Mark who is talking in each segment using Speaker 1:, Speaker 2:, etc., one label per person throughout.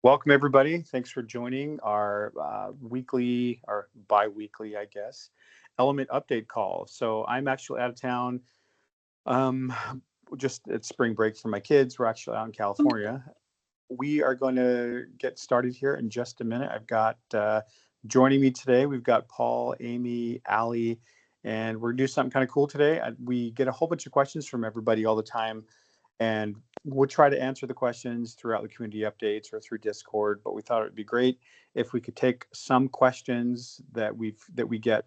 Speaker 1: Welcome, everybody. Thanks for joining our weekly or bi-weekly, I guess, Element Update call. So I'm actually out of town. Um, just at spring break for my kids. We're actually out in California. We are going to get started here in just a minute. I've got joining me today. We've got Paul, Amy, Allie, and we're going to do something kind of cool today. We get a whole bunch of questions from everybody all the time, and we'll try to answer the questions throughout the community updates or through Discord. But we thought it would be great if we could take some questions that we get,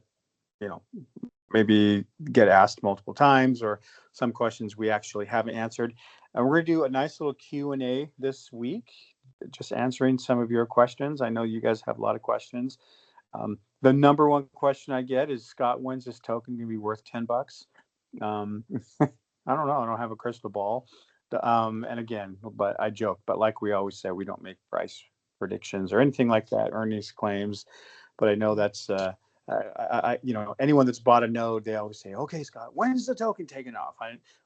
Speaker 1: maybe get asked multiple times, or some questions we actually haven't answered. And we're going to do a nice little Q&A this week, just answering some of your questions. I know you guys have a lot of questions. The number one question I get is, Scott, when's this token going to be worth $10? I don't know. I don't have a crystal ball. And again, but I joke, but like we always say, we don't make price predictions or anything like that, earnings claims. But I know that's, anyone that's bought a node, they always say, okay, Scott, when's the token taking off?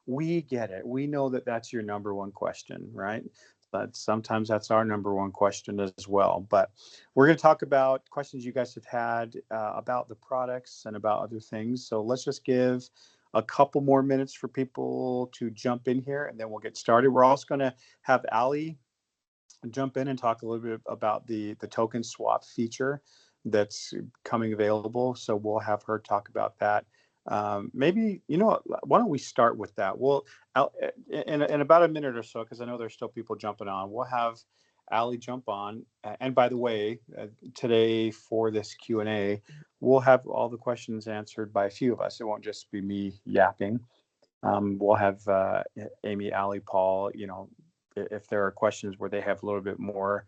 Speaker 1: We get it. We know that that's your number one question, right? But sometimes that's our number one question as well. But we're going to talk about questions you guys have had about the products and about other things. So let's just give a couple more minutes for people to jump in here, and then we'll get started. We're also going to have Allie jump in and talk a little bit about the token swap feature that's coming available. So we'll have her talk about that. Maybe, why don't we start with that? Well, in about a minute or so, because I know there's still people jumping on, we'll have Allie jump on. And by the way, today for this Q&A, we'll have all the questions answered by a few of us. It won't just be me yapping. We'll have Amy, Allie, Paul, if there are questions where they have a little bit more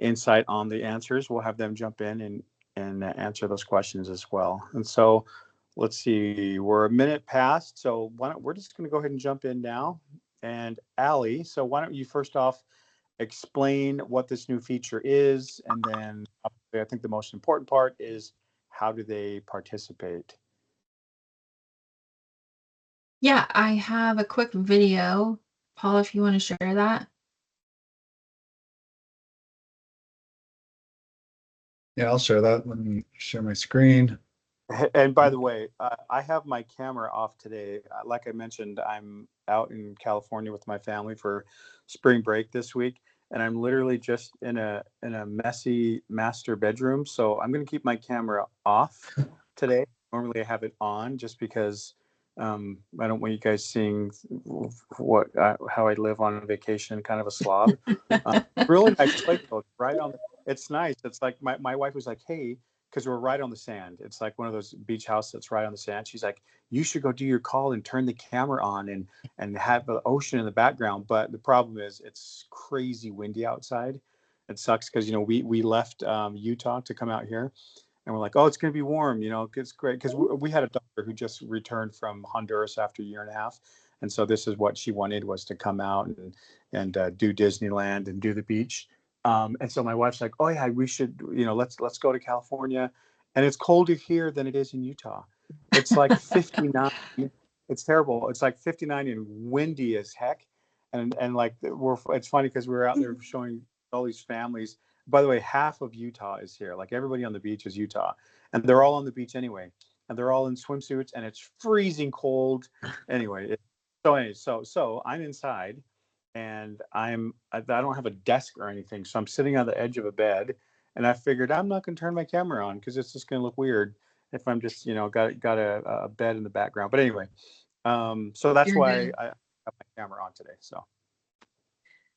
Speaker 1: insight on the answers, we'll have them jump in and answer those questions as well. And so let's see, we're a minute past. So we're just going to go ahead and jump in now. And Allie, so why don't you first off explain what this new feature is, and then I think the most important part is, how do they participate?
Speaker 2: Yeah, I have a quick video. Paul, if you want to share that.
Speaker 3: Yeah, I'll share that. Let me share my screen.
Speaker 1: And by the way, I have my camera off today. Like I mentioned, I'm out in California with my family for spring break this week, and I'm literally just in a messy master bedroom. So I'm going to keep my camera off today. Normally I have it on just because I don't want you guys seeing how I live on vacation, kind of a slob. Really nice place though, right on. It's nice. It's like my wife was like, hey, because we're right on the sand. It's like one of those beach houses that's right on the sand. She's like, you should go do your call and turn the camera on and have the ocean in the background. But the problem is it's crazy windy outside. It sucks because, we left Utah to come out here, and we're like, oh, it's going to be warm. It's great. Because we had a daughter who just returned from Honduras after a year and a half. And so this is what she wanted, was to come out and do Disneyland and do the beach. And so my wife's like, oh yeah, we should, let's go to California. And it's colder here than it is in Utah. It's like 59. It's terrible. It's like 59 and windy as heck. And like it's funny because we're out there showing all these families. By the way, half of Utah is here. Like everybody on the beach is Utah, and they're all on the beach anyway. And they're all in swimsuits, and it's freezing cold. Anyway, so I'm inside, and I don't have a desk or anything, so I'm sitting on the edge of a bed, and I figured I'm not going to turn my camera on because it's just going to look weird if I'm just got a bed in the background. But anyway, so that's why I have my camera on today. So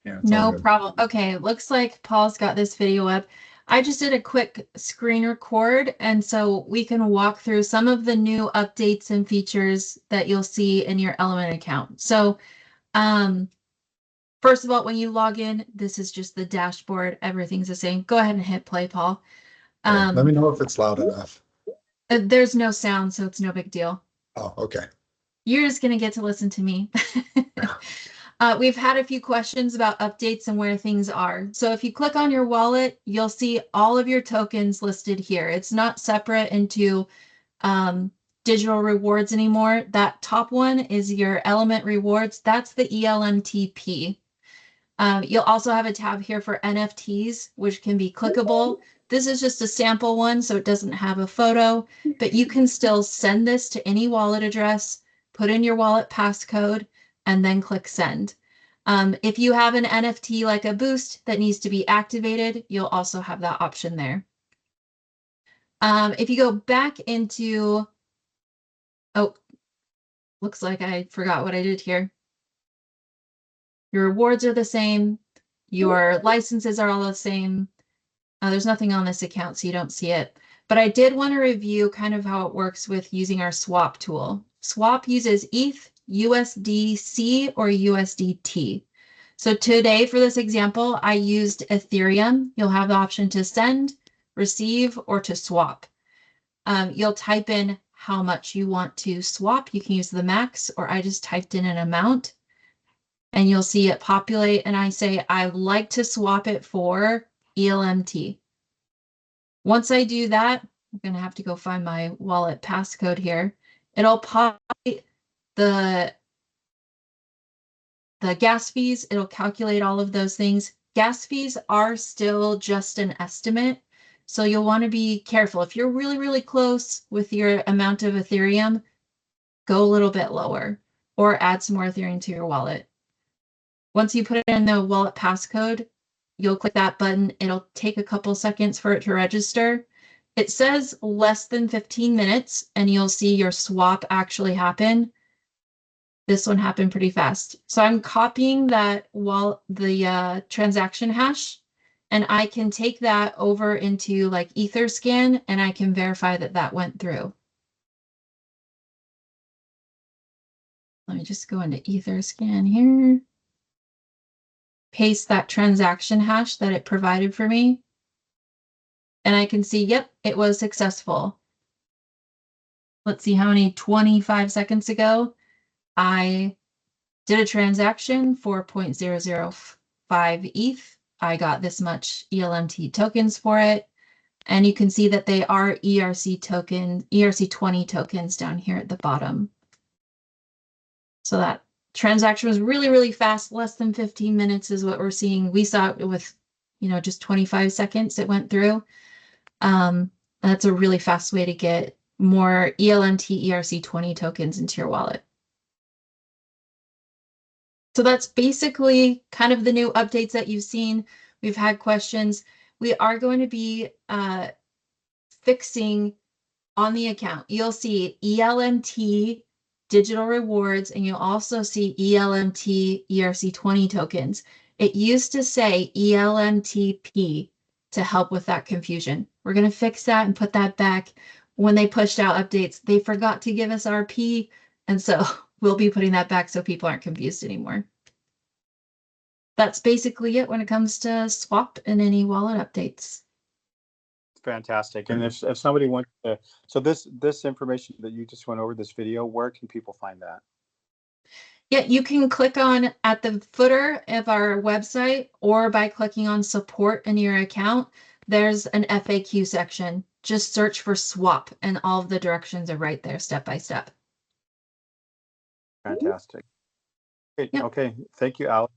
Speaker 3: yeah,
Speaker 2: no problem. Okay, looks like Paul's got this video up. I just did a quick screen record, and so we can walk through some of the new updates and features that you'll see in your Element account. So first of all, when you log in, this is just the dashboard. Everything's the same. Go ahead and hit play, Paul.
Speaker 3: Let me know if it's loud enough.
Speaker 2: There's no sound, so it's no big deal.
Speaker 3: Oh, okay.
Speaker 2: You're just going to get to listen to me. We've had a few questions about updates and where things are. So if you click on your wallet, you'll see all of your tokens listed here. It's not separate into digital rewards anymore. That top one is your Element rewards. That's the ELMTP. You'll also have a tab here for NFTs, which can be clickable. This is just a sample one, so it doesn't have a photo, but you can still send this to any wallet address, put in your wallet passcode, and then click send. If you have an NFT like a Boost that needs to be activated, you'll also have that option there. If you go back into, oh, looks like I forgot what I did here. Your rewards are the same. Your licenses are all the same. There's nothing on this account, so you don't see it. But I did want to review kind of how it works with using our swap tool. Swap uses ETH, USDC, or USDT. So today, for this example, I used Ethereum. You'll have the option to send, receive, or to swap. You'll type in how much you want to swap. You can use the max, or I just typed in an amount. And you'll see it populate, and I say I'd like to swap it for ELMT. Once I do that, I'm going to have to go find my wallet passcode here. It'll populate the gas fees. It'll calculate all of those things. Gas fees are still just an estimate, so you'll want to be careful. If you're really, really close with your amount of Ethereum, go a little bit lower or add some more Ethereum to your wallet. Once you put it in the wallet passcode, you'll click that button. It'll take a couple seconds for it to register. It says less than 15 minutes, and you'll see your swap actually happen. This one happened pretty fast. So I'm copying that the transaction hash, and I can take that over into like Etherscan, and I can verify that that went through. Let me just go into Etherscan here. Paste that transaction hash that it provided for me. And I can see, yep, it was successful. Let's see how many 25 seconds ago I did a transaction for 0.005 ETH. I got this much ELMT tokens for it. And you can see that they are ERC20 tokens down here at the bottom. So that transaction was really, really fast. Less than 15 minutes is what we're seeing. We saw it with, just 25 seconds it went through. That's a really fast way to get more ELMT ERC20 tokens into your wallet. So that's basically kind of the new updates that you've seen. We've had questions. We are going to be fixing on the account. You'll see ELMT digital rewards, and you'll also see ELMT ERC20 tokens. It used to say ELMTP to help with that confusion. We're going to fix that and put that back. When they pushed out updates, they forgot to give us RP, and so we'll be putting that back so people aren't confused anymore. That's basically it when it comes to swap and any wallet updates.
Speaker 1: Fantastic. And if somebody wants to, so this information that you just went over, this video, where can people find that?
Speaker 2: Yeah, you can click on at the footer of our website, or by clicking on support in your account, there's an FAQ section. Just search for swap and all of the directions are right there step by step.
Speaker 1: Fantastic. Great.
Speaker 2: Yep.
Speaker 1: Okay. Thank you, Alex.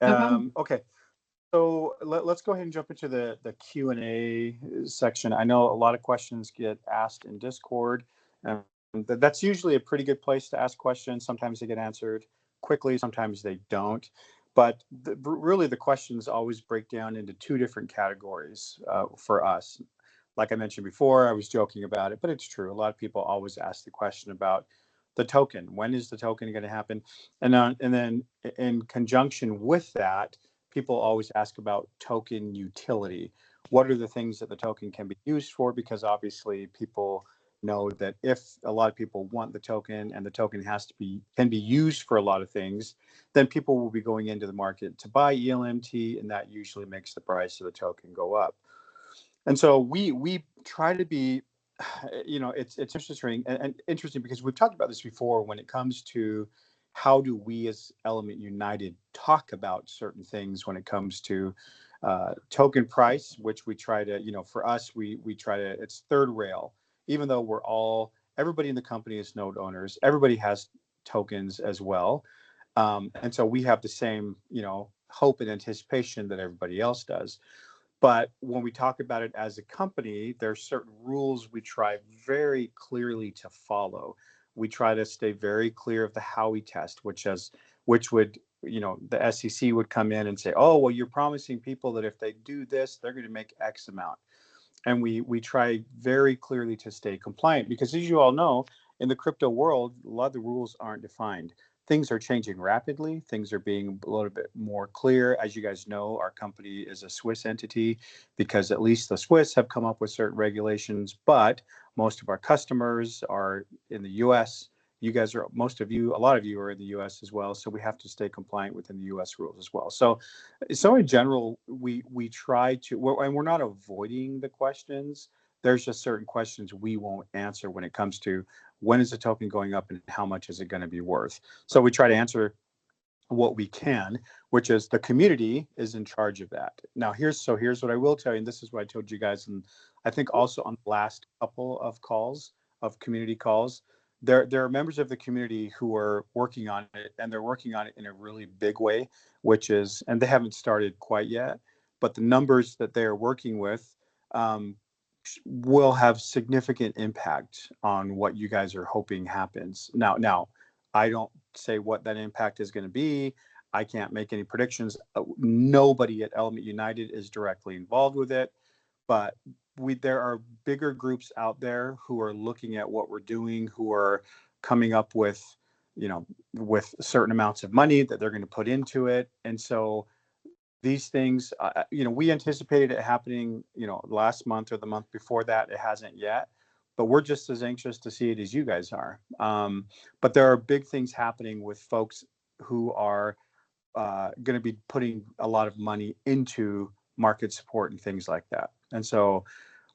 Speaker 2: No problem.
Speaker 1: Okay. So let's go ahead and jump into the Q&A section. I know a lot of questions get asked in Discord. That's usually a pretty good place to ask questions. Sometimes they get answered quickly, sometimes they don't. But really the questions always break down into two different categories for us. Like I mentioned before, I was joking about it, but it's true. A lot of people always ask the question about the token. When is the token going to happen? And then in conjunction with that, people always ask about token utility. What are the things that the token can be used for? Because obviously people know that if a lot of people want the token and the token can be used for a lot of things, then people will be going into the market to buy ELMT, and that usually makes the price of the token go up. And so we try to be, it's interesting and interesting because we've talked about this before when it comes to how do we as Element United talk about certain things when it comes to token price, which we try to, for us, we try to, it's third rail, even though everybody in the company is node owners, everybody has tokens as well. And so we have the same, hope and anticipation that everybody else does. But when we talk about it as a company, there's certain rules we try very clearly to follow. We try to stay very clear of the Howey test, which would, the SEC would come in and say, oh, well, you're promising people that if they do this, they're going to make X amount. And we try very clearly to stay compliant, because as you all know, in the crypto world, a lot of the rules aren't defined. Things are changing rapidly. Things are being a little bit more clear. As you guys know, our company is a Swiss entity, because at least the Swiss have come up with certain regulations, but most of our customers are in the US. You guys are, a lot of you are in the US as well. So we have to stay compliant within the US rules as well. So in general, we try to, and we're not avoiding the questions. There's just certain questions we won't answer when it comes to when is the token going up and how much is it going to be worth. So we try to answer what we can, which is the community is in charge of that. Now here's what I will tell you, and this is what I told you guys, and I think also on the last couple of community calls, there are members of the community who are working on it, and they're working on it in a really big way, and they haven't started quite yet, but the numbers that they are working with will have significant impact on what you guys are hoping happens. Now, I don't say what that impact is going to be. I can't make any predictions. Nobody at Element United is directly involved with it, but there are bigger groups out there who are looking at what we're doing, who are coming up with, with certain amounts of money that they're going to put into it. And so these things, we anticipated it happening, last month or the month before that. It hasn't yet, but we're just as anxious to see it as you guys are. But there are big things happening with folks who are going to be putting a lot of money into market support and things like that. And so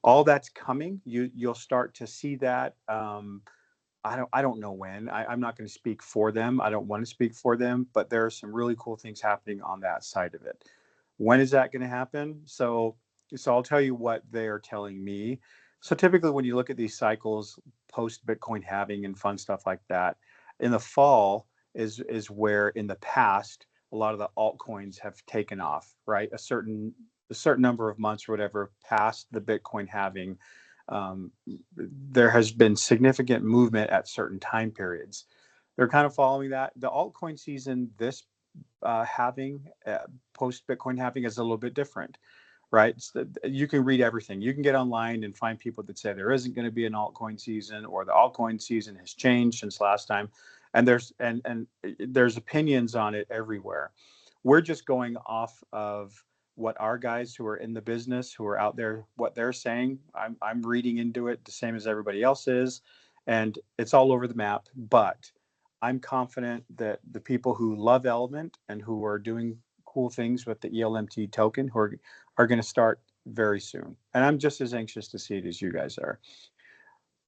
Speaker 1: all that's coming. You'll start to see that. I don't know when. I'm not going to speak for them. I don't want to speak for them, but there are some really cool things happening on that side of it. When is that going to happen? So I'll tell you what they are telling me. So typically when you look at these cycles, post Bitcoin halving and fun stuff like that, in the fall is where in the past a lot of the altcoins have taken off, right? A certain number of months or whatever past the Bitcoin halving, there has been significant movement at certain time periods. They're kind of following that. The altcoin season, this halving, post Bitcoin halving, is a little bit different, right? You can read everything. You can get online and find people that say there isn't going to be an altcoin season, or the altcoin season has changed since last time. And there's opinions on it everywhere. We're just going off of what our guys who are in the business, who are out there, what they're saying. I'm reading into it the same as everybody else is, and it's all over the map. But I'm confident that the people who love Element and who are doing cool things with the ELMT token who are going to start very soon. And I'm just as anxious to see it as you guys are.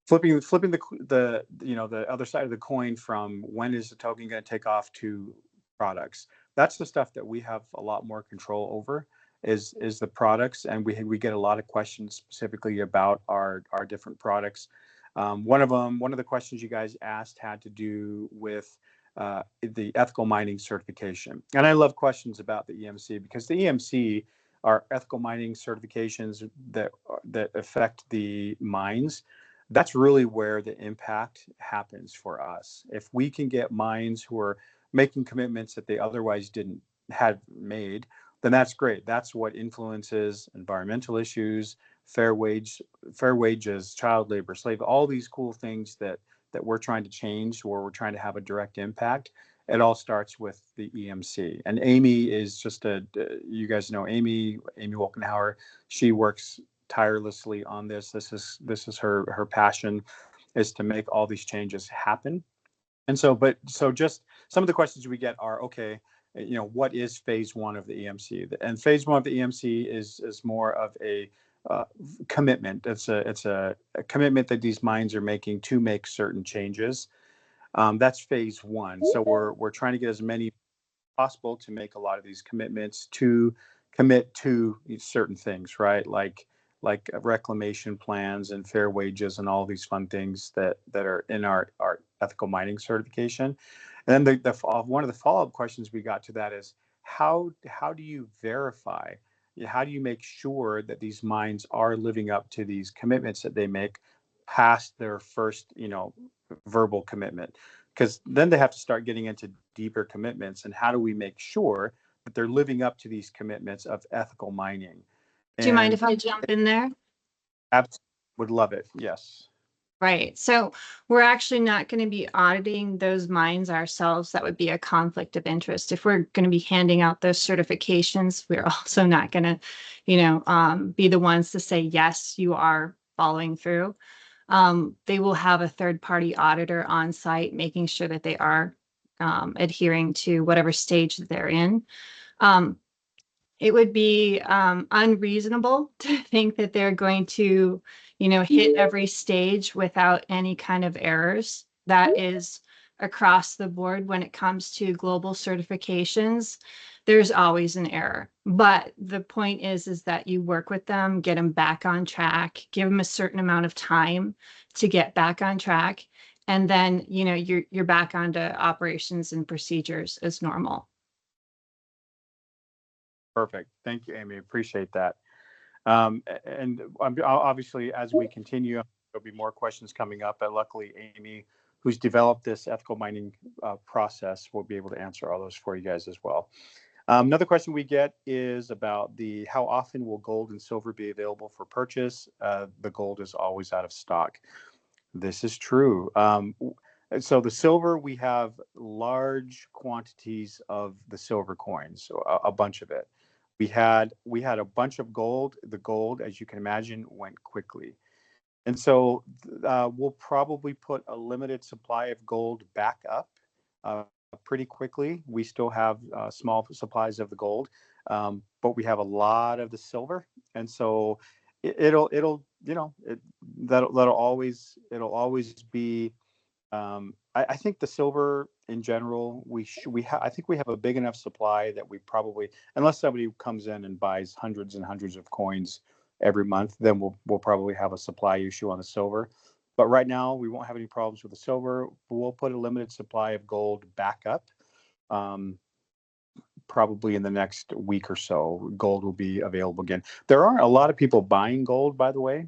Speaker 1: Flipping the other side of the coin from when is the token going to take off to products. That's the stuff that we have a lot more control over, is the products, and we get a lot of questions specifically about our different products. One of the questions you guys asked had to do with the ethical mining certification, and I love questions about the EMC, because the EMC are ethical mining certifications that affect the mines. That's really where the impact happens for us. If we can get mines who are making commitments that they otherwise didn't have made, then that's great. That's what influences environmental issues, fair wages, child labor, slave, all these cool things that we're trying to change, or we're trying to have a direct impact. It all starts with the EMC. And Amy is just you guys know Amy Wolkenhauer. She works tirelessly on this. This is her passion, is to make all these changes happen. And so just some of the questions we get are, okay, what is phase one of the EMC? And phase one of the EMC is more of a commitment. It's a commitment that these mines are making to make certain changes. That's phase one. So we're trying to get as many possible to make a lot of these commitments, to commit to certain things, right? Like reclamation plans and fair wages and all these fun things that are in our ethical mining certification. And then one of the follow-up questions we got to that is, how do you verify? How do you make sure that these mines are living up to these commitments that they make past their first, verbal commitment? Because then they have to start getting into deeper commitments. And how do we make sure that they're living up to these commitments of ethical mining?
Speaker 4: Do you mind
Speaker 1: And
Speaker 4: if I jump in there?
Speaker 1: absolutely would love it. Yes.
Speaker 4: Right. So we're actually not going to be auditing those mines ourselves. That would be a conflict of interest. If we're going to be handing out those certifications, we're also not going to, be the ones to say, yes, you are following through. They will have a third-party auditor on site, making sure that they are adhering to whatever stage that they're in. It would be unreasonable to think that they're going to, hit every stage without any kind of errors. That is across the board when it comes to global certifications. There's always an error. But the point is that you work with them, get them back on track, give them a certain amount of time to get back on track. And then, you're back onto operations and procedures as normal.
Speaker 1: Perfect. Thank you, Amy. Appreciate that. And obviously, as we continue, there'll be more questions coming up. But luckily, Amy, who's developed this ethical mining process, will be able to answer all those for you guys as well. Another question we get is about how often will gold and silver be available for purchase? The gold is always out of stock. This is true. So the silver, we have large quantities of the silver coins, so a bunch of it. We had a bunch of gold. The gold, as you can imagine, went quickly. And so we'll probably put a limited supply of gold back up pretty quickly. We still have small supplies of the gold, but we have a lot of the silver. And so that'll always be. I think the silver in general, I think we have a big enough supply that we probably, unless somebody comes in and buys hundreds and hundreds of coins every month, then we'll probably have a supply issue on the silver. But right now, we won't have any problems with the silver. We'll put a limited supply of gold back up. Probably in the next week or so, gold will be available again. There aren't a lot of people buying gold, by the way.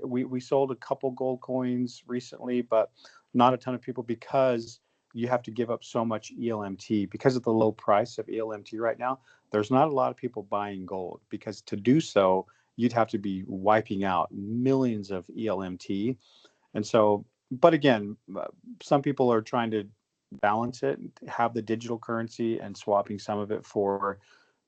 Speaker 1: We sold a couple gold coins recently, but not a ton of people, because you have to give up so much ELMT because of the low price of ELMT right now. There's not a lot of people buying gold, because to do so, you'd have to be wiping out millions of ELMT. And so, but again, some people are trying to balance it, have the digital currency and swapping some of it for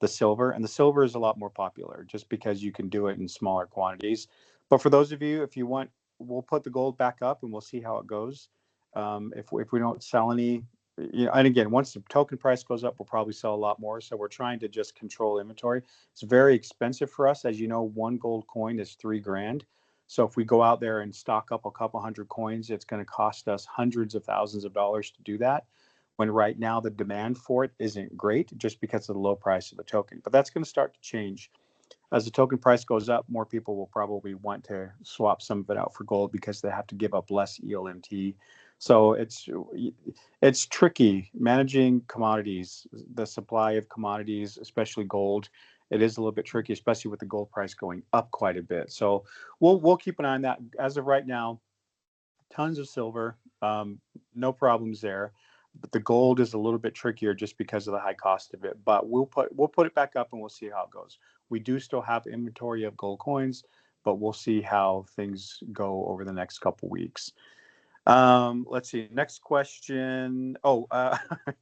Speaker 1: the silver. And the silver is a lot more popular just because you can do it in smaller quantities. But for those of you, if you want, we'll put the gold back up and we'll see how it goes. If we don't sell any, and again, once the token price goes up, we'll probably sell a lot more. So we're trying to just control inventory. It's very expensive for us. As you know, one gold coin is $3,000. So if we go out there and stock up a couple hundred coins, it's going to cost us hundreds of thousands of dollars to do that, when right now the demand for it isn't great just because of the low price of the token. But that's going to start to change. As the token price goes up, more people will probably want to swap some of it out for gold because they have to give up less ELMT. So it's tricky managing commodities, the supply of commodities, especially gold. It is a little bit tricky, especially with the gold price going up quite a bit. So we'll keep an eye on that. As of right now, tons of silver, no problems there. But the gold is a little bit trickier just because of the high cost of it. But we'll put it back up and we'll see how it goes. We do still have inventory of gold coins, but we'll see how things go over the next couple weeks. Let's see. Next question.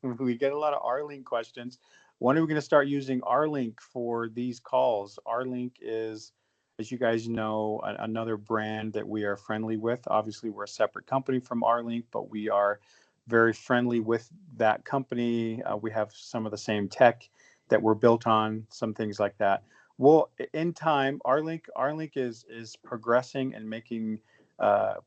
Speaker 1: We get a lot of R-Link questions. When are we going to start using R-Link for these calls? R-Link is, as you guys know, another brand that we are friendly with. Obviously, we're a separate company from R-Link, but we are very friendly with that company. We have some of the same tech that we're built on, some things like that. Well, in time, R-Link is progressing and making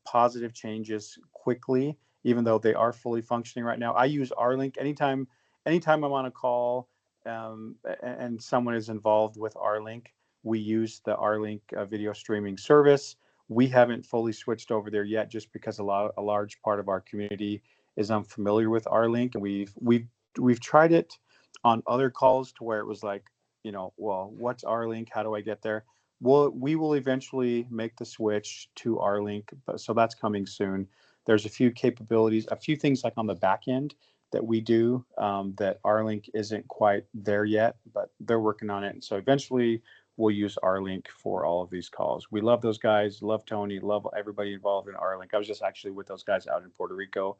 Speaker 1: positive changes quickly, even though they are fully functioning right now. I use R-Link anytime I'm on a call and someone is involved with R-Link. We use the R-Link video streaming service. We haven't fully switched over there yet, just because a large part of our community is unfamiliar with R-Link, and we've tried it on other calls to where it was like, you know, well, what's R-Link? How do I get there? Well, we will eventually make the switch to R-Link, but so that's coming soon. There's a few capabilities, a few things like on the back end that we do that R-Link isn't quite there yet, but they're working on it. And so eventually we'll use R-Link for all of these calls. We love those guys, love Tony, love everybody involved in R-Link. I was just actually with those guys out in Puerto Rico,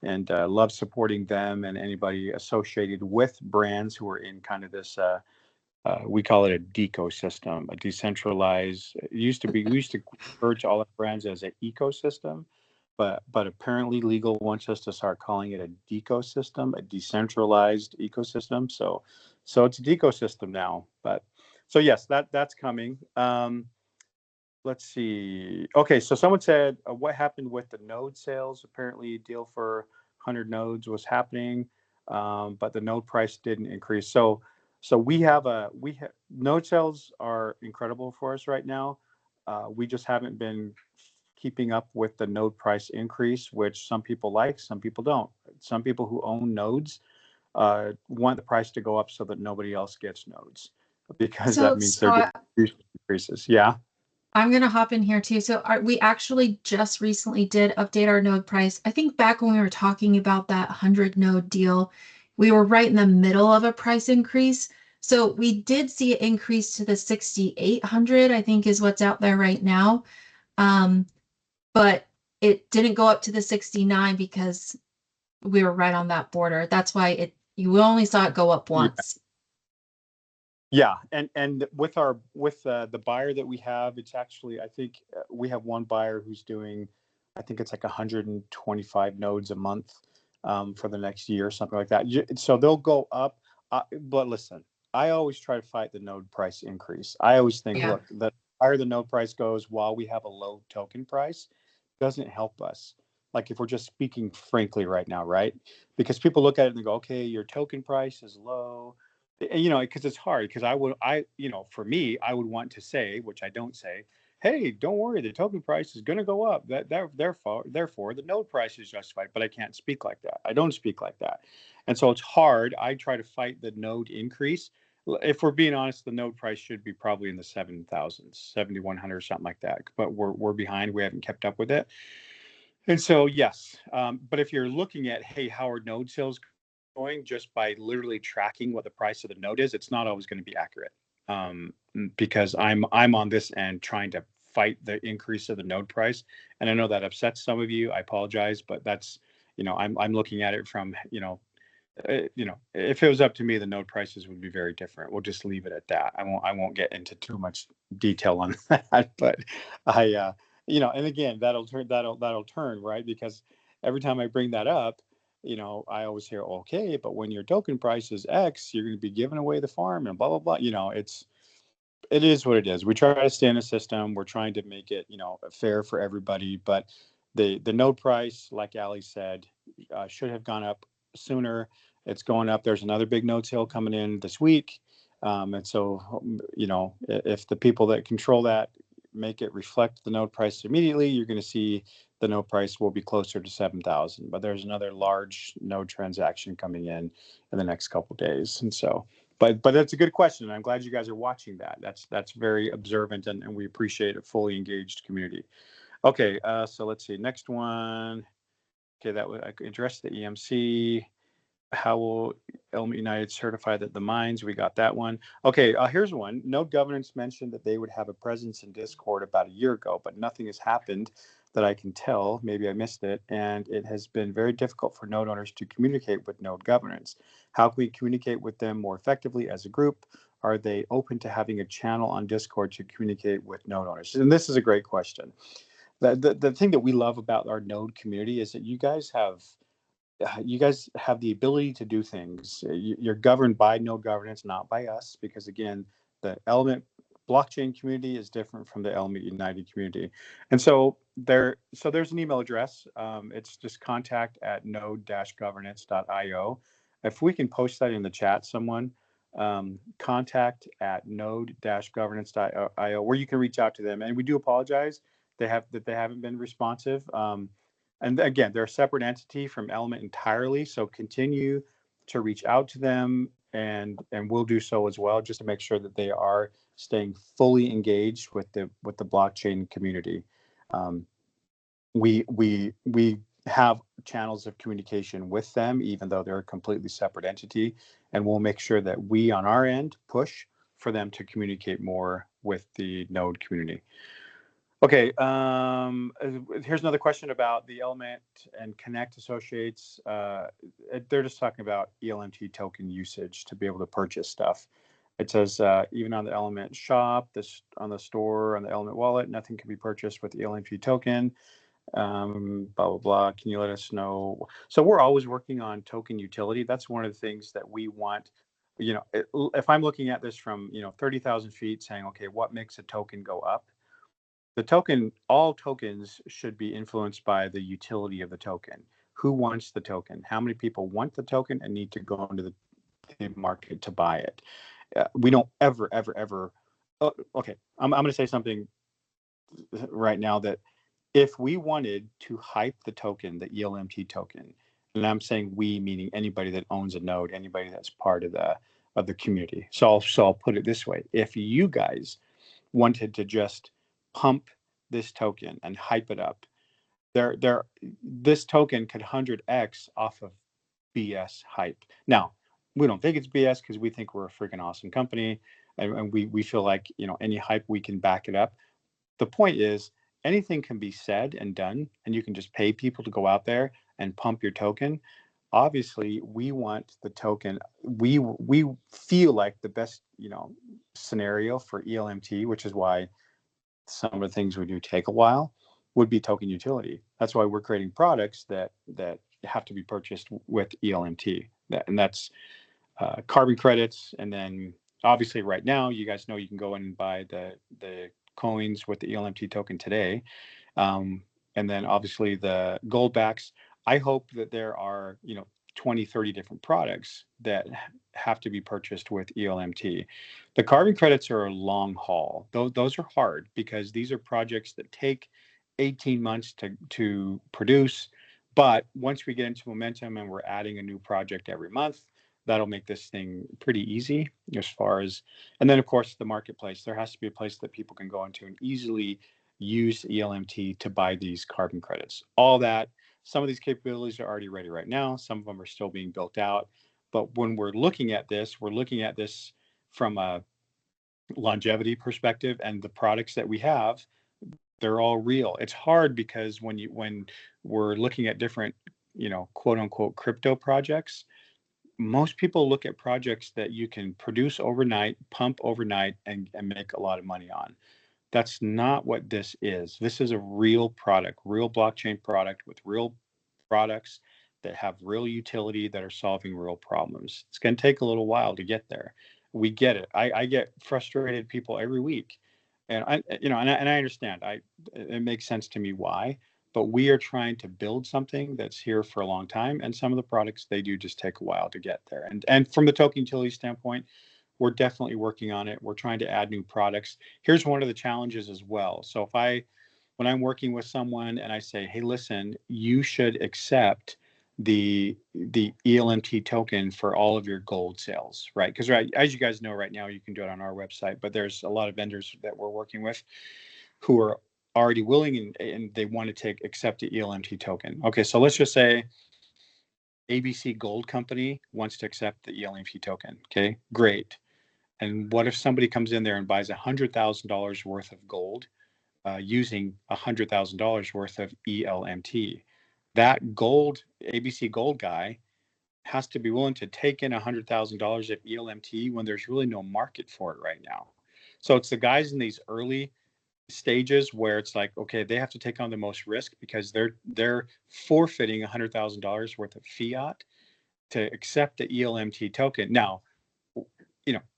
Speaker 1: and love supporting them and anybody associated with brands who are in kind of this we call it a decosystem, a decentralized. It used to be, we used to refer to all our brands as an ecosystem, but apparently legal wants us to start calling it a decosystem, a decentralized ecosystem. So it's a decosystem now. But so yes, that's coming. Let's see. Okay, so someone said, what happened with the node sales? Apparently, a deal for 100 nodes was happening, but the node price didn't increase. So node sales are incredible for us right now. We just haven't been keeping up with the node price increase, which some people like, some people don't. Some people who own nodes want the price to go up so that nobody else gets nodes, because
Speaker 2: So,
Speaker 1: that means
Speaker 2: so
Speaker 1: they're getting increases. Yeah.
Speaker 2: I'm going to hop in here too. So we actually just recently did update our node price. I think back when we were talking about that 100 node deal, we were right in the middle of a price increase. So we did see an increase to the 6,800, I think is what's out there right now. But it didn't go up to the 69 because we were right on that border. That's why you only saw it go up once.
Speaker 1: Yeah, and with the buyer that we have, it's actually, I think we have one buyer who's doing, I think it's like 125 nodes a month for the next year or something like that. So they'll go up. But listen, I always try to fight the node price increase. I always think,
Speaker 2: Yeah.
Speaker 1: look, the higher the node price goes while we have a low token price doesn't help us. Like if we're just speaking frankly right now, right? Because people look at it and they go, okay, your token price is low. You know, because it's hard, because for me, I would want to say, which I don't say, hey, don't worry, the token price is going to go up, therefore the node price is justified. But I can't speak like that. I don't speak like that. And so it's hard. I try to fight the node increase. If we're being honest, the node price should be probably in the 7,000s, 7,100, something like that, but we're behind. We haven't kept up with it. And so yes, but if you're looking at, hey, how are node sales going, just by literally tracking what the price of the node is, it's not always going to be accurate, because I'm on this end trying to fight the increase of the node price, and I know that upsets some of you. I apologize, but that's, I'm looking at it from, if it was up to me, the node prices would be very different. We'll just leave it at that. I won't get into too much detail on that, but and again, that'll turn right, because every time I bring that up, I always hear, okay, but when your token price is X, you're going to be giving away the farm and blah, blah, blah. It is what it is. We try to stay in a system. We're trying to make it, fair for everybody. But the node price, like Ali said, should have gone up sooner. It's going up. There's another big node sale coming in this week. And so, if the people that control that make it reflect the node price immediately, you're going to see the node price will be closer to 7,000. But there's another large node transaction coming in the next couple of days. And so, but that's a good question. I'm glad you guys are watching that. That's very observant, and we appreciate a fully engaged community. Okay, so let's see. Next one. Okay, that would address the EMC. How will Element United certify that the mines? We got that one. Okay, here's one. Node Governance mentioned that they would have a presence in Discord about a year ago, but nothing has happened that I can tell. Maybe I missed it. And it has been very difficult for node owners to communicate with Node Governance. How can we communicate with them more effectively as a group? Are they open to having a channel on Discord to communicate with node owners? And this is a great question. The thing that we love about our node community is that you guys have the ability to do things. You're governed by Node Governance, not by us, because again, the Element blockchain community is different from the Element United community. And so there's an email address. It's just contact@node-governance.io. If we can post that in the chat, someone, contact@node-governance.io, where you can reach out to them. And we do apologize they haven't been responsive. And again, they're a separate entity from Element entirely. So continue to reach out to them and we'll do so as well, just to make sure that they are staying fully engaged with the blockchain community. We have channels of communication with them, even though they're a completely separate entity, and we'll make sure that we on our end push for them to communicate more with the node community. Okay, here's another question about the Element and Connect Associates. They're just talking about ELMT token usage to be able to purchase stuff. It says even on the Element shop, on the store, on the Element wallet, nothing can be purchased with the ELMT token. Blah blah blah. Can you let us know? So we're always working on token utility. That's one of the things that we want. You know, if I'm looking at this from 30,000 feet, saying, okay, what makes a token go up? The token, all tokens should be influenced by the utility of the token. Who wants the token? How many people want the token and need to go into the market to buy it? We don't ever. Okay, I'm going to say something right now that if we wanted to hype the token, the ELMT token, and I'm saying we, meaning anybody that owns a node, anybody that's part of the community. So I'll put it this way: if you guys wanted to just pump this token and hype it up, this token could 100x off of BS hype. Now, we don't think it's BS because we think we're a freaking awesome company, and we feel like any hype we can back it up. The point is, anything can be said and done, and you can just pay people to go out there and pump your token. Obviously, we want the token. We feel like the best scenario for ELMT, which is why some of the things we do take a while, would be token utility. That's why we're creating products that have to be purchased with ELMT, and that's carbon credits. And then obviously right now, you guys know you can go in and buy the coins with the ELMT token today. And then obviously the gold backs. I hope that there are 20, 30 different products that have to be purchased with ELMT. The carbon credits are a long haul. Those are hard because these are projects that take 18 months to produce. But once we get into momentum and we're adding a new project every month, that'll make this thing pretty easy as far as, and then of course the marketplace. There has to be a place that people can go into and easily use ELMT to buy these carbon credits. All that, some of these capabilities are already ready right now. Some of them are still being built out. But when we're looking at this, we're looking at this from a longevity perspective, and the products that we have, they're all real. It's hard because when we're looking at different, quote unquote crypto projects, most people look at projects that you can produce overnight, pump overnight, and make a lot of money on. That's not what this is. This is a real product, real blockchain product with real products that have real utility, that are solving real problems. It's going to take a little while to get there. We get it. I get frustrated people every week, and I understand. It makes sense to me why. But we are trying to build something that's here for a long time, and some of the products, they do just take a while to get there. And from the token utility standpoint, we're definitely working on it. We're trying to add new products. Here's one of the challenges as well. So when I'm working with someone and I say, hey, listen, you should accept the ELMT token for all of your gold sales, right? Because as you guys know right now, you can do it on our website, but there's a lot of vendors that we're working with who are already willing and they want to accept the ELMT token. Okay, so let's just say ABC Gold Company wants to accept the ELMT token. Okay, great. And what if somebody comes in there and buys $100,000 worth of gold using $100,000 worth of ELMT? That gold, ABC Gold guy, has to be willing to take in $100,000 of ELMT when there's really no market for it right now. So it's the guys in these early stages where it's like, okay, they have to take on the most risk because they're forfeiting $100,000 worth of fiat to accept the ELMT token. Now,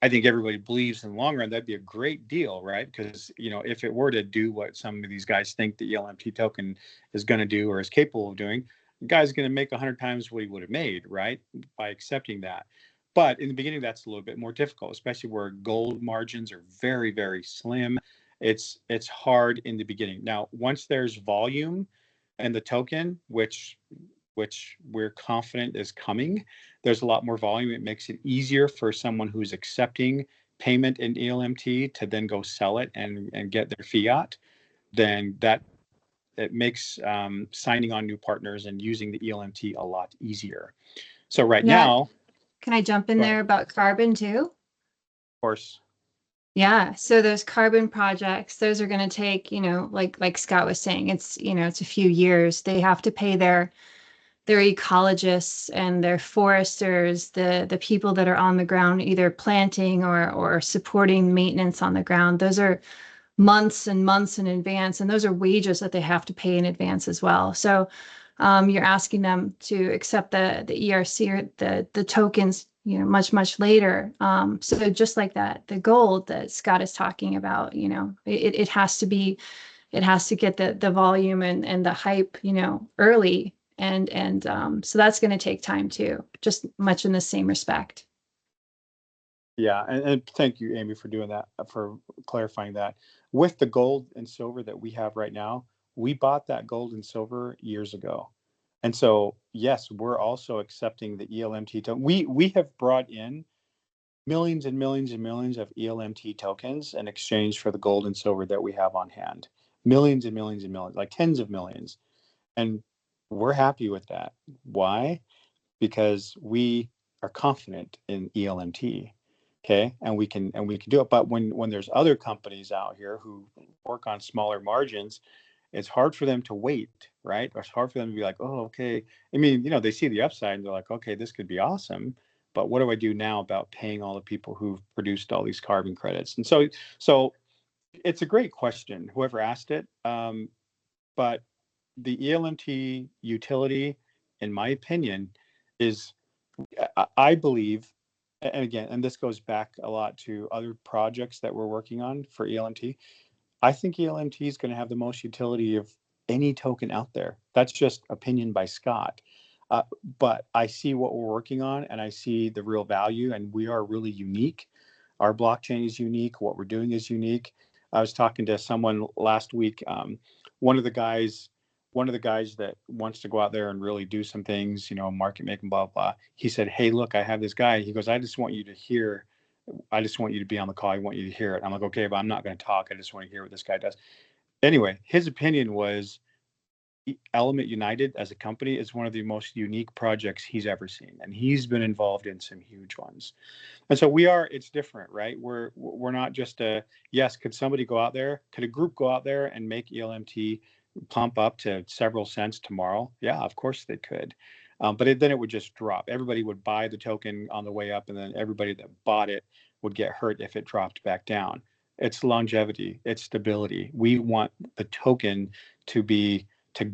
Speaker 1: I think everybody believes in the long run that'd be a great deal, right? Because if it were to do what some of these guys think the ELMT token is going to do or is capable of doing, the guy's going to make 100 times what he would have made, right, by accepting that. But in the beginning, that's a little bit more difficult, especially where gold margins are very, very slim. It's hard in the beginning. Now, once there's volume and the token, which which we're confident is coming. There's a lot more volume. It makes it easier for someone who's accepting payment in ELMT to then go sell it and get their fiat. Then that it makes signing on new partners and using the ELMT a lot easier. So right
Speaker 4: Yeah.
Speaker 1: now,
Speaker 4: Can I jump in
Speaker 1: Go
Speaker 4: there
Speaker 1: ahead.
Speaker 4: about carbon too?
Speaker 1: of course,
Speaker 4: Yeah, so those carbon projects, those are going to take, like Scott was saying, it's a few years. They have to pay their ecologists and their foresters, the people that are on the ground, either planting or supporting maintenance on the ground. Those are months and months in advance, and those are wages that they have to pay in advance as well. So you're asking them to accept the ERC or the tokens, much later. So just like that, the gold that Scott is talking about, it has to be, it has to get the volume and the hype, early. And so that's going to take time too, just much in the same respect.
Speaker 1: yeah, and thank you, Amy, for doing that, for clarifying that. With the gold and silver that we have right now, we bought that gold and silver years ago. And so, yes, we're also accepting the ELMT token. We have brought in millions and millions and millions of ELMT tokens in exchange for the gold and silver that we have on hand. Millions and millions and millions, like tens of millions. And we're happy with that. Why? Because we are confident in ELMT. Okay. And we can do it. But when there's other companies out here who work on smaller margins, it's hard for them to wait, right? It's hard for them to be like, oh, okay. I mean, they see the upside and they're like, okay, this could be awesome. But what do I do now about paying all the people who've produced all these carbon credits? And so it's a great question, whoever asked it. But the ELMT utility, in my opinion, is, I believe, and again, and this goes back a lot to other projects that we're working on for ELMT. I think ELMT is going to have the most utility of any token out there. That's just opinion by Scott. But I see what we're working on and I see the real value, and we are really unique. Our blockchain is unique. What we're doing is unique. I was talking to someone last week. One of the guys, that wants to go out there and really do some things, market making, blah, blah. He said, hey, look, I have this guy. He goes, I just want you to be on the call. I want you to hear it. I'm like, okay, but I'm not going to talk. I just want to hear what this guy does. Anyway, his opinion was Element United as a company is one of the most unique projects he's ever seen. And he's been involved in some huge ones. And so it's different, right? We're not just yes, could somebody go out there? Could a group go out there and make ELMT pump up to several cents tomorrow? Yeah, of course they could. But then it would just drop. Everybody would buy the token on the way up, and then everybody that bought it would get hurt if it dropped back down. It's longevity, it's stability. We want the token to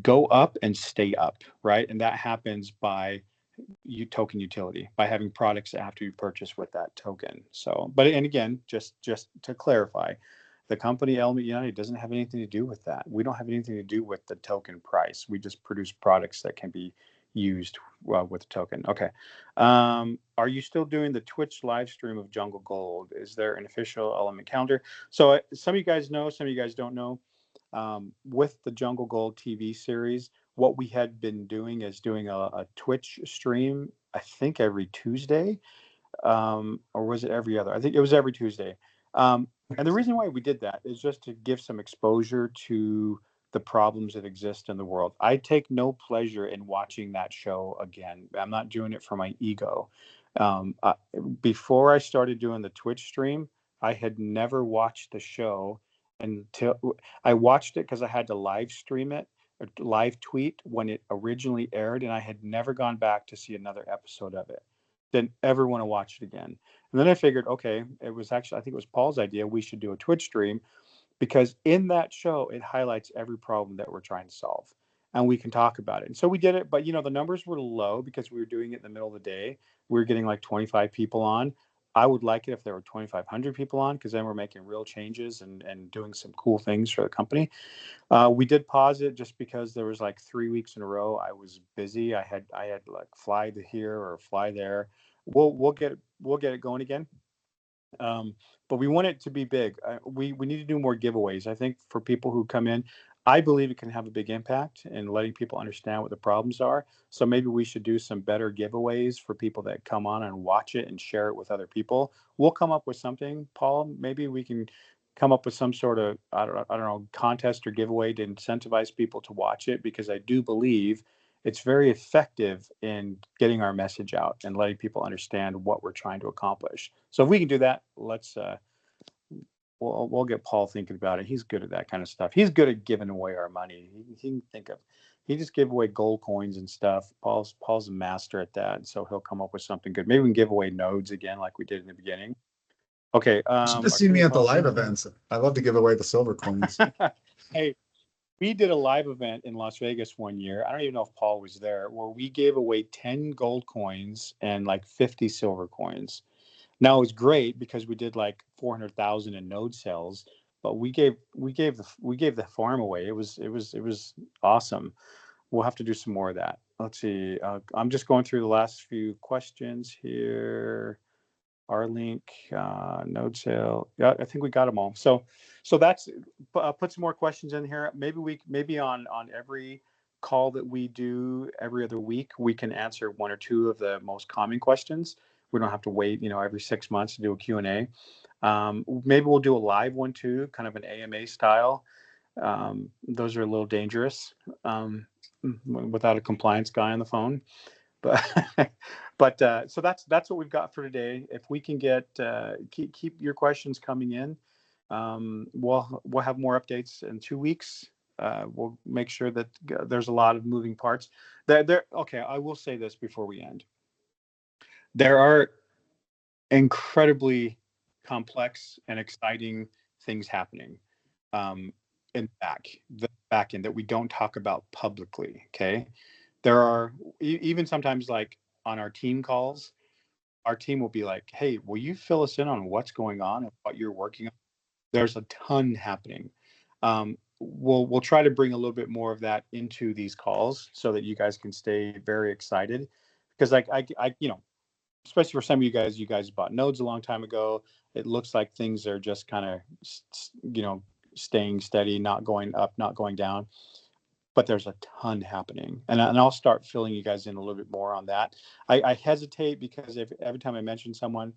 Speaker 1: go up and stay up, right? And that happens by token utility, by having products that have to be purchased with that token. So, and again, just to clarify, the company Element United doesn't have anything to do with that. We don't have anything to do with the token price. We just produce products that can be used with the token. Okay. Are you still doing the Twitch live stream of Jungle Gold? Is there an official Element calendar? So some of you guys know, some of you guys don't know. With the Jungle Gold TV series, what we had been doing is doing a Twitch stream, I think every Tuesday, or was it every other? I think it was every Tuesday. And the reason why we did that is just to give some exposure to the problems that exist in the world. I take no pleasure in watching that show again. I'm not doing it for my ego. Before I started doing the Twitch stream, I had never watched the show until I watched it because I had to live stream it, or live tweet when it originally aired, and I had never gone back to see another episode of it. Didn't ever want to watch it again. And then I figured, okay, it was actually, I think it was Paul's idea, we should do a Twitch stream, because in that show, it highlights every problem that we're trying to solve, and we can talk about it. And so we did it, but the numbers were low because we were doing it in the middle of the day. We were getting like 25 people on. I would like it if there were 2,500 people on, because then we're making real changes and doing some cool things for the company. We did pause it just because there was like 3 weeks in a row I was busy. I had like fly to here or fly there. We'll get it going again. But we want it to be big. We need to do more giveaways. I think for people who come in, I believe it can have a big impact in letting people understand what the problems are. So maybe we should do some better giveaways for people that come on and watch it and share it with other people. We'll come up with something, Paul. Maybe we can come up with some sort of, I don't know, contest or giveaway to incentivize people to watch it, because I do believe it's very effective in getting our message out and letting people understand what we're trying to accomplish. So if we can do that, let's we'll get Paul thinking about it. He's good at that kind of stuff. He's good at giving away our money. He can think of, he just gave away gold coins and stuff. Paul's a master at that, so he'll come up with something good. Maybe we can give away nodes again, like we did in the beginning. Okay.
Speaker 3: You should have seen me at the live events. I love to give away the silver coins.
Speaker 1: Hey, we did a live event in Las Vegas one year. I don't even know if Paul was there, where we gave away 10 gold coins and like 50 silver coins. Now it was great because we did like 400,000 in node sales, but we gave the farm away. It was awesome. We'll have to do some more of that. Let's see. I'm just going through the last few questions here. R-Link, node sale. Yeah, I think we got them all. So that's put some more questions in here. Maybe on every call that we do every other week, we can answer one or two of the most common questions. We don't have to wait, every 6 months to do a Q&A. Maybe we'll do a live one too, kind of an AMA style. Those are a little dangerous without a compliance guy on the phone. But so that's what we've got for today. If we can get keep your questions coming in, we'll have more updates in 2 weeks. We'll make sure that there's a lot of moving parts. Okay, I will say this before we end. There are incredibly complex and exciting things happening in the back end that we don't talk about publicly. Okay, there are even sometimes, like on our team calls, our team will be like, "Hey, will you fill us in on what's going on and what you're working on?" There's a ton happening. We'll try to bring a little bit more of that into these calls so that you guys can stay very excited, because like I especially for some of you guys bought nodes a long time ago. It looks like things are just kind of staying steady, not going up, not going down. But there's a ton happening, and I'll start filling you guys in a little bit more on that. I hesitate because every time I mention someone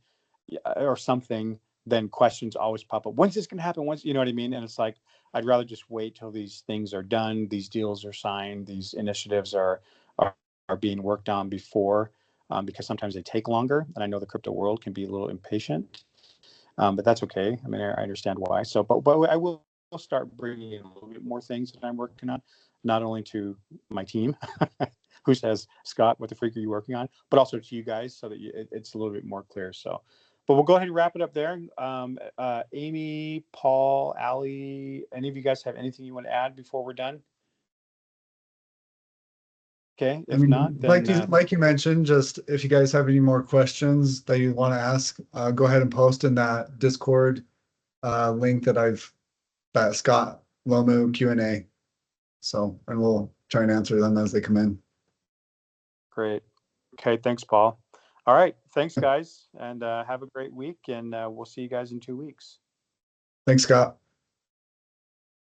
Speaker 1: or something, then questions always pop up. When's this going to happen? You know what I mean? And it's like, I'd rather just wait till these things are done, these deals are signed, these initiatives are being worked on before, because sometimes they take longer. And I know the crypto world can be a little impatient, but that's okay. I mean, I understand why. So, but I will start bringing in a little bit more things that I'm working on, not only to my team, who says, "Scott, what the freak are you working on?" but also to you guys, so that it's a little bit more clear. So, but we'll go ahead and wrap it up there. Amy, Paul, Ali, any of you guys have anything you want to add before we're done? Okay, if not, then
Speaker 3: like you mentioned, just if you guys have any more questions that you want to ask, go ahead and post in that Discord link that Scott Lomu Q&A. So, and we'll try and answer them as they come in.
Speaker 1: Great. Okay, thanks, Paul. All right, thanks, guys, and have a great week, and we'll see you guys in 2 weeks.
Speaker 3: Thanks, Scott.